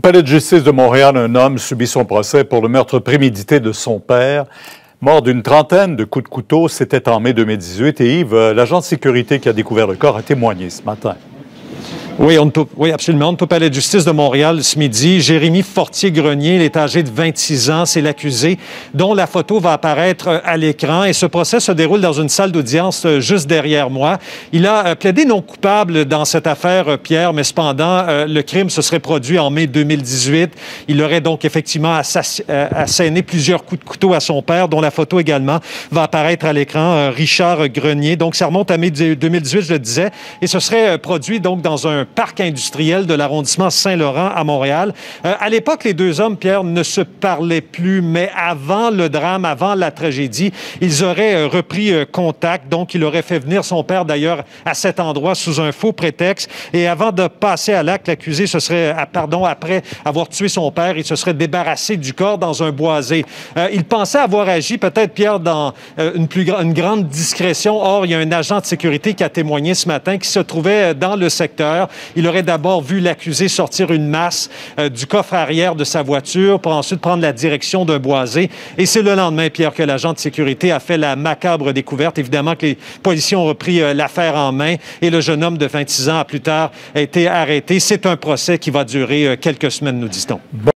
Au palais de justice de Montréal, un homme subit son procès pour le meurtre prémédité de son père. Mort d'une trentaine de coups de couteau, c'était en mai 2018. Et Yves, l'agent de sécurité qui a découvert le corps a témoigné ce matin. Oui, absolument. On ne peut pas aller de justice de Montréal ce midi. Jérémy Fortier-Grenier, il est âgé de 26 ans. C'est l'accusé dont la photo va apparaître à l'écran. Et ce procès se déroule dans une salle d'audience juste derrière moi. Il a plaidé non coupable dans cette affaire, Pierre, mais cependant, le crime se serait produit en mai 2018. Il aurait donc effectivement asséné plusieurs coups de couteau à son père, dont la photo également va apparaître à l'écran, Richard Grenier. Donc, ça remonte à mai 2018, je le disais. Et ce serait produit donc dans un parc industriel de l'arrondissement Saint-Laurent à Montréal. À l'époque, les deux hommes, Pierre, ne se parlaient plus, mais avant le drame, avant la tragédie, ils auraient repris contact. Donc, il aurait fait venir son père, d'ailleurs, à cet endroit sous un faux prétexte. Et avant de passer à l'acte, l'accusé après avoir tué son père, il se serait débarrassé du corps dans un boisé. Il pensait avoir agi, peut-être, Pierre, dans une grande discrétion. Or, il y a un agent de sécurité qui a témoigné ce matin qui se trouvait dans le secteur. Il aurait d'abord vu l'accusé sortir une masse du coffre arrière de sa voiture pour ensuite prendre la direction d'un boisé. Et c'est le lendemain, Pierre, que l'agent de sécurité a fait la macabre découverte. Évidemment que les policiers ont repris l'affaire en main et le jeune homme de 26 ans, plus tard, a été arrêté. C'est un procès qui va durer quelques semaines, nous dit-on.